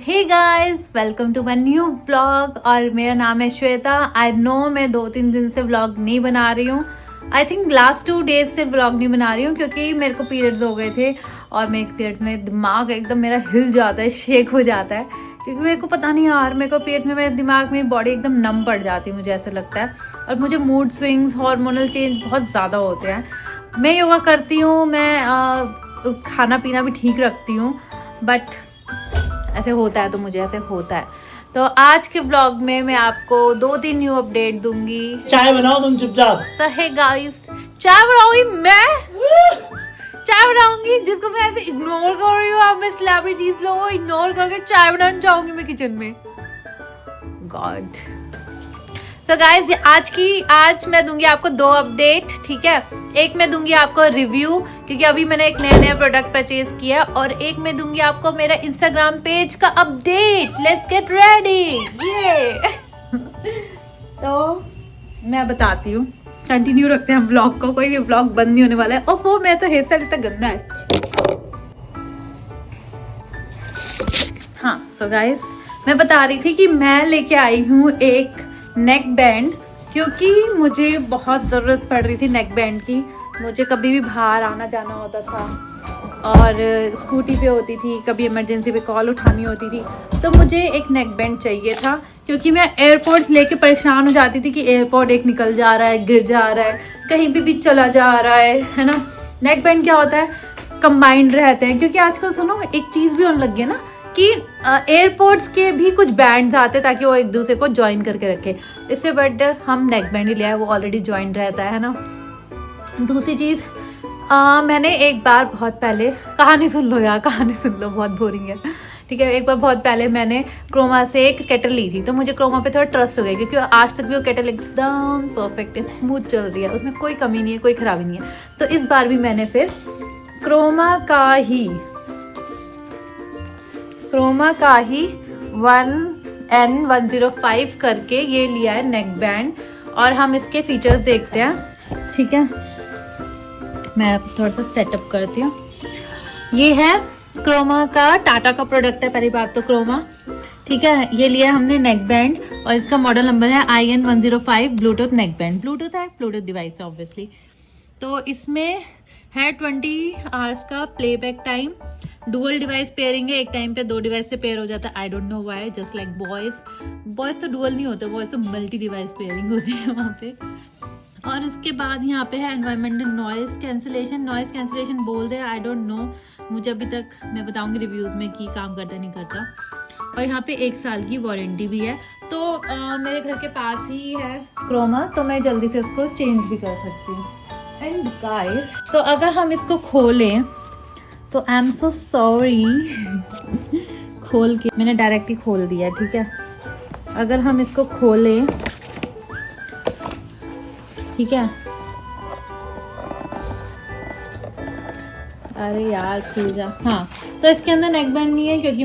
Hey guys, welcome to my new vlog. और मेरा नाम है श्वेता। आई नो मैं 2-3 दिन से व्लॉग नहीं बना रही हूँ। आई थिंक लास्ट 2 डेज से व्लॉग नहीं बना रही हूँ क्योंकि मेरे को पीरियड्स हो गए थे और मेरे पीरियड्स में दिमाग एकदम मेरा हिल जाता है, शेक हो जाता है। क्योंकि मेरे को पता नहीं यार, मेरे को पीरियड्स में मेरे दिमाग में बॉडी एकदम नम पड़ जाती है, मुझे ऐसा लगता है। और मुझे मूड स्विंग्स, हार्मोनल चेंज बहुत ज़्यादा होते हैं। मैं योगा करती हूँ, मैं खाना पीना भी ठीक रखती हूँ, बट ऐसे होता है तो मुझे ऐसे होता है। तो आज के व्लॉग में मैं आपको 2-3 न्यू अपडेट दूंगी। चाय बनाओ तुम चुपचाप। सो हे गाइस, चाय बनाऊंगी मैं। चाय बनाऊंगी जिसको मैं ऐसे इग्नोर कर रही हूँ। अब मैं सेलिब्रिटीज लोगों को इग्नोर करके चाय बनाना चाहूंगी मैं किचन में। गॉड। सो गाइस, आज मैं दूंगी आपको 2 अपडेट, ठीक है। एक मैं दूंगी आपको रिव्यू क्योंकि अभी मैंने एक नया प्रोडक्ट परचेज किया, और एक मैं दूंगी आपको मेरा इंस्टाग्राम पेज का अपडेट। लेट्स गेट रेडी ये। तो मैं बताती हूँ, कंटिन्यू रखते हैं ब्लॉग को, कोई भी ब्लॉग बंद नहीं होने वाला है। और वो मेरा तो हेयर स्टाइल इतना गंदा है। हाँ, सो गाइस, मैं बता रही थी कि मैं लेके आई हूँ एक नेक बैंड क्योंकि मुझे बहुत ज़रूरत पड़ रही थी नेक बैंड की। मुझे कभी भी बाहर आना जाना होता था और स्कूटी पे होती थी, कभी इमरजेंसी पे कॉल उठानी होती थी, तो मुझे एक नेक बैंड चाहिए था क्योंकि मैं एयरपोर्ट्स लेके परेशान हो जाती थी कि एयरपोर्ट एक निकल जा रहा है, गिर जा रहा है, कहीं भी चला जा रहा है ना। नेक बैंड क्या होता है, कंबाइंड रहते हैं। क्योंकि आजकल सुनो, एक चीज़ भी होने लग गई ना कि एयरपोर्ट्स के भी कुछ बैंड्स आते ताकि वो एक दूसरे को ज्वाइन करके रखे। इससे बेटर हम नेक बैंड ही लिया है, वो ऑलरेडी ज्वाइन रहता है ना। दूसरी चीज़, मैंने एक बार बहुत पहले, कहानी सुन लो यार, कहानी सुन लो, बहुत बोरिंग है, ठीक है। एक बार बहुत पहले मैंने क्रोमा से एक केटल ली थी, तो मुझे क्रोमा पे थोड़ा ट्रस्ट हो गया क्योंकि आज तक भी वो केटल एकदम परफेक्ट है, स्मूथ चल रही है, उसमें कोई कमी नहीं है, कोई खराबी नहीं है। तो इस बार भी मैंने फिर क्रोमा का ही 1N105 करके ये लिया है नेक बैंड। और हम इसके फीचर्स देखते हैं, ठीक है। मैं थोड़ा सा सेटअप करती हूँ। ये है क्रोमा का, टाटा का प्रोडक्ट है पहली बात तो क्रोमा, ठीक है। ये लिया हमने नेक बैंड और इसका मॉडल नंबर है IN105 Bluetooth neck band. Bluetooth है, ब्लूटूथ डिवाइस है ऑब्वियसली। तो इसमें है 20 आवर्स का playback time. Dual device pairing है, एक टाइम पे 2 डिवाइस से पेयर हो जाता है। I don't know why, just like boys तो डुअल नहीं होते, बॉयज तो मल्टी डिवाइस पेयरिंग होती है वहाँ पे। और इसके बाद यहाँ पे है एनवायरमेंटल नॉइज कैंसिलेशन बोल रहे हैं, आई डोंट नो, मुझे अभी तक, मैं बताऊंगी रिव्यूज में कि काम करता नहीं करता। और यहाँ पे 1 साल की वारंटी भी है। तो मेरे घर के पास ही है क्रोमा, तो मैं जल्दी से उसको चेंज भी कर सकती हूँ। एंड गाइस, तो अगर हम इसको खोलें तो आई एम सो सॉरी, खोल के मैंने डायरेक्टली खोल दिया, ठीक है। अगर हम इसको खोलें, ठीक है, अरे यार खुल जा। हाँ, तो इसके अंदर नेक बैंड नहीं है क्योंकि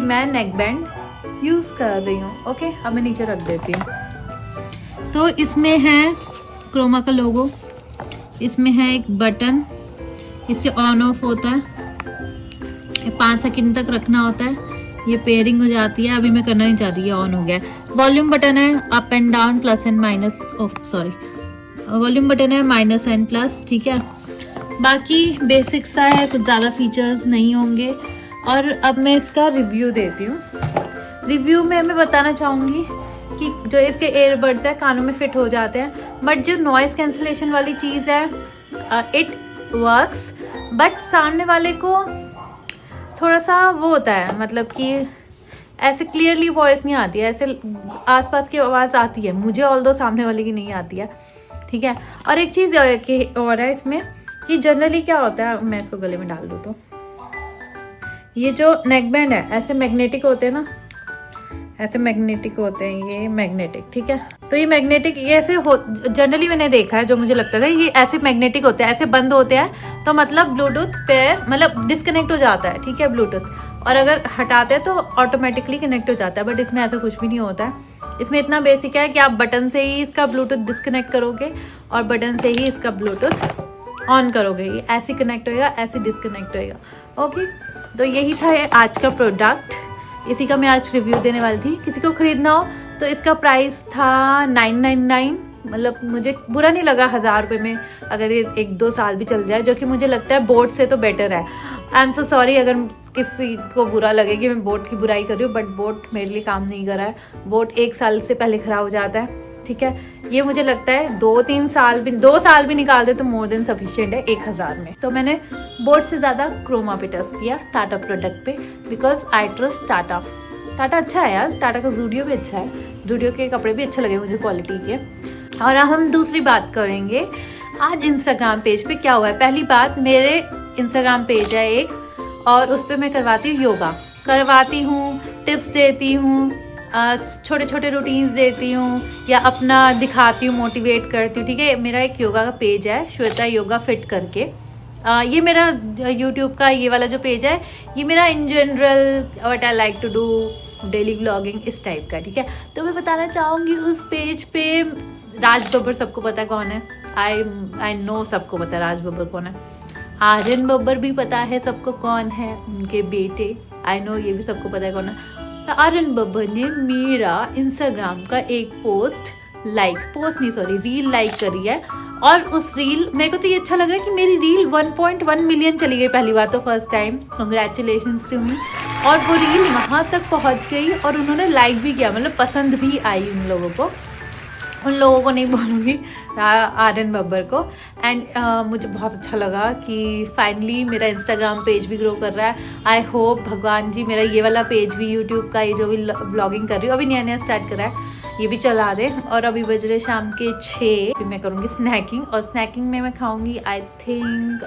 मैं नेक बैंड यूज कर रही हूँ। ओके, अब मैं नीचे रख देती हूँ। तो इसमें है क्रोमा का लोगो, इसमें है एक बटन, इससे ऑन ऑफ होता है, 5 सेकंड तक रखना होता है, ये पेयरिंग हो जाती है। अभी मैं करना नहीं चाहती, ये ऑन हो गया। वॉल्यूम बटन है, up and down, plus and minus, volume button है माइनस एंड प्लस, ठीक है। बाकी बेसिक सा है, कुछ ज़्यादा फीचर्स नहीं होंगे। और अब मैं इसका रिव्यू देती हूँ। रिव्यू में मैं बताना चाहूँगी कि जो इसके एयरबड्स है कानों में फिट हो जाते हैं, बट जो नॉइज़ कैंसिलेशन वाली चीज़ है इट वर्क्स, बट सामने वाले को थोड़ा सा वो होता है, मतलब कि ऐसे क्लियरली वॉइस नहीं आती है, ऐसे आसपास की आवाज़ आती है मुझे, ऑल्दो सामने वाले की नहीं आती है, ठीक है। और एक चीज़ और है इसमें कि जनरली क्या होता है, मैं इसको गले में डाल दूँ तो ये जो नेक बैंड है ऐसे मैग्नेटिक होते हैं ना, ऐसे मैग्नेटिक होते हैं, ये मैग्नेटिक, ठीक है। तो ये मैग्नेटिक, ये ऐसे जनरली मैंने देखा है, जो मुझे लगता था ये ऐसे मैग्नेटिक होते हैं, ऐसे बंद होते हैं, तो मतलब ब्लूटूथ पेयर मतलब डिस्कनेक्ट हो जाता है, ठीक है, ब्लूटूथ। और अगर हटाते हैं तो ऑटोमेटिकली कनेक्ट हो जाता है, बट इसमें ऐसा कुछ भी नहीं होता है। इसमें इतना बेसिक है कि आप बटन से ही इसका ब्लूटूथ डिस्कनेक्ट करोगे और बटन से ही इसका ब्लूटूथ ऑन करोगे, ये ऐसे कनेक्ट होएगा, ऐसे डिस्कनेक्ट होएगा। ओके, तो यही था आज का प्रोडक्ट, इसी का मैं आज रिव्यू देने वाली थी। किसी को ख़रीदना हो तो इसका प्राइस था 999, मतलब मुझे बुरा नहीं लगा 1000 रुपये में अगर ये 1-2 साल भी चल जाए, जो कि मुझे लगता है बोट से तो बेटर है। आई एम सो सॉरी अगर किसी को बुरा लगे कि मैं बोट की बुराई कर रही हूँ, बट बोट मेरे लिए काम नहीं कर रहा है। बोट 1 साल से पहले ख़राब हो जाता है, ठीक है। ये मुझे लगता है 2-3 साल भी, 2 साल भी निकाल दे तो मोर देन सफिशिएंट है 1000 में। तो मैंने बोट से ज़्यादा क्रोमा पे ट्रस्ट किया, टाटा प्रोडक्ट पे, because I trust Tata. Tata अच्छा है यार, टाटा का जूडियो भी अच्छा है, जूडियो के कपड़े भी अच्छे लगे मुझे क्वालिटी के। और अब हम दूसरी बात करेंगे आज इंस्टाग्राम पेज पे क्या हुआ है। पहली बात, मेरे इंस्टाग्राम पेज है एक, और उस पर मैं करवाती हूँ योगा, करवाती हूँ, टिप्स देती हूँ, छोटे छोटे रूटीन्स देती हूँ, या अपना दिखाती हूँ, मोटिवेट करती हूँ, ठीक है। मेरा एक योगा का पेज है, श्वेता योगा फिट करके। ये मेरा यूट्यूब का ये वाला जो पेज है, ये मेरा in general what I like to do, daily vlogging, इस टाइप का, ठीक है। तो मैं बताना चाहूँगी उस पेज पे राज बब्बर, सबको पता है कौन है, आई नो सबको पता है राज बब्बर कौन है। आर्यन बब्बर भी पता है सबको कौन है, उनके बेटे, आई नो ये भी सबको पता है कौन है। आर्यन बब्बर ने मेरा इंस्टाग्राम का एक रील लाइक करी है, और उस रील, मेरे को तो ये अच्छा लग रहा है कि मेरी रील 1.1 मिलियन चली गई पहली बार, तो first time, congratulations to me. और वो रील वहाँ तक पहुँच गई और उन्होंने लाइक भी किया, मतलब पसंद भी आई उन लोगों को। उन लोगों को नहीं बोलूँगी, आर्यन बब्बर को। एंड मुझे बहुत अच्छा लगा कि फाइनली मेरा इंस्टाग्राम पेज भी ग्रो कर रहा है। आई होप भगवान जी मेरा ये वाला पेज भी, यूट्यूब का ये जो भी ब्लॉगिंग कर रही हूँ, अभी नया नया स्टार्ट कर रहा है, ये भी चला दे। और अभी बज रहे शाम के 6, फिर मैं करूँगी स्नैकिंग, और स्नैकिंग में मैं खाऊँगी आई थिंक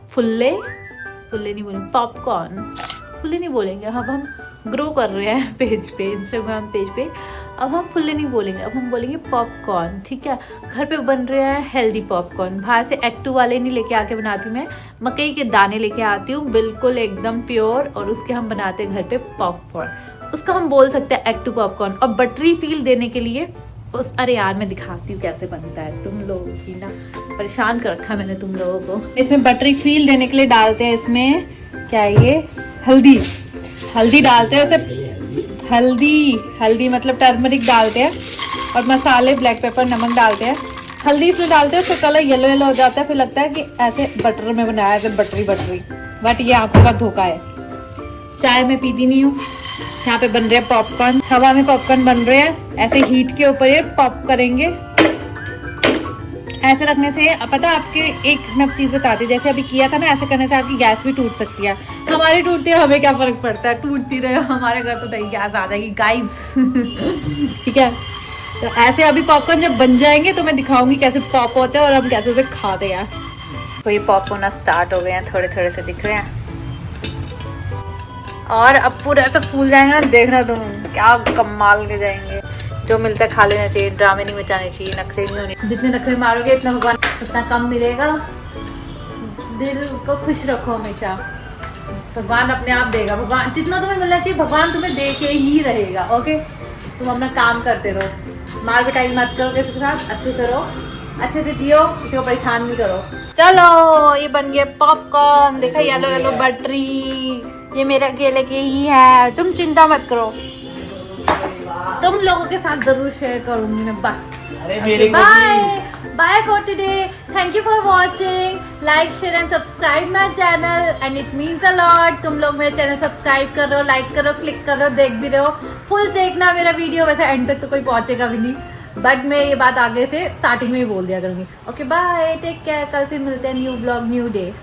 फुल्ले नहीं बोलेंगे, पॉपकॉर्न, फुल्ले नहीं बोलेंगे। अब हम ग्रो कर रहे हैं पेज पे, इंस्टाग्राम पेज पे, अब हम फुल्ले नहीं बोलेंगे, अब हम बोलेंगे पॉपकॉर्न, ठीक है। घर पे बन रहा है हेल्दी पॉपकॉर्न, बाहर से एक्टू वाले नहीं लेके आके बनाती हूँ मैं, मकई के दाने लेके आती हूँ, बिल्कुल एकदम प्योर, और उसके हम बनाते हैं घर पे पॉपकॉर्न। उसका हम बोल सकते हैं एक्टू पॉपकॉर्न। और बटरी फील देने के लिए अरे यार मैं दिखाती हूँ कैसे बनता है, तुम लोगों की ना परेशान कर रखा मैंने तुम लोगों को। इसमें बटरी फील देने के लिए डालते हैं, इसमें क्या है ये, हल्दी डालते हैं, उसे हल्दी मतलब टर्मरिक डालते हैं, और मसाले ब्लैक पेपर, नमक डालते हैं। हल्दी इसलिए डालते हैं, उसका कलर येलो हो जाता है, फिर लगता है कि ऐसे बटर में बनाया है, बटरी। बट ये आपके पास धोखा है। चाय मैं पीती नहीं हूँ। यहाँ पे बन रहे हैं पॉपकॉर्न, हवा में पॉपकॉर्न बन रहे हैं, ऐसे हीट के ऊपर ये पॉप करेंगे। ऐसे रखने से पता है आपके, एक मैं चीज़ बताती हूँ, जैसे अभी किया था ना, ऐसे करने से आपकी गैस भी टूट सकती है। हमारी टूटती है, हमें क्या फर्क पड़ता है, टूटती रहे, हमारे घर तो नहीं गैस आ जाएगी गाइस। ठीक है, तो ऐसे अभी पॉपकॉर्न जब बन जाएंगे तो मैं दिखाऊंगी कैसे पॉप होते हैं और हम कैसे उसे खाते हैं। तो ये पॉप होना स्टार्ट हो गए हैं, थोड़े थोड़े से दिख रहे हैं, और अब पूरा ऐसा फूल जाएंगे ना, देखना तुम क्या कमाल के जाएंगे। जो मिलता है खा लेना चाहिए, ड्रामे नहीं मचाने चाहिए, नखरे नहीं होने। जितने नखरे मारोगे इतना भगवान उतना कम मिलेगा। दिल को खुश रखो हमेशा, भगवान अपने आप देगा। भगवान जितना तुम्हें मिलना चाहिए भगवान तुम्हें दे के ही रहेगा। ओके, तुम अपना काम करते रहो, मार पिटाई मत करो किसी के साथ, अच्छे से रहो, अच्छे से जियो, किसी को परेशान नहीं करो। चलो ये बन गया पॉपकॉर्न, देखा येलो येलो बटरी, ये मेरे अकेले के ही है, तुम चिंता मत करो, तुम लोगों के साथ जरूर शेयर करूंगी मैं बस। Bye for today, thank you for watching, like share and subscribe my channel and it means a lot. तुम लोग मेरे चैनल सब्सक्राइब करो, लाइक करो, क्लिक करो, देख भी रहो, फुल देखना मेरा वीडियो। वैसे एंड तक तो कोई पहुंचेगा भी नहीं, बट मैं ये बात आगे से स्टार्टिंग में ही बोल दिया करूंगी। ओके बाय, टेक केयर, कल फिर मिलते हैं, न्यू ब्लॉग न्यू डे।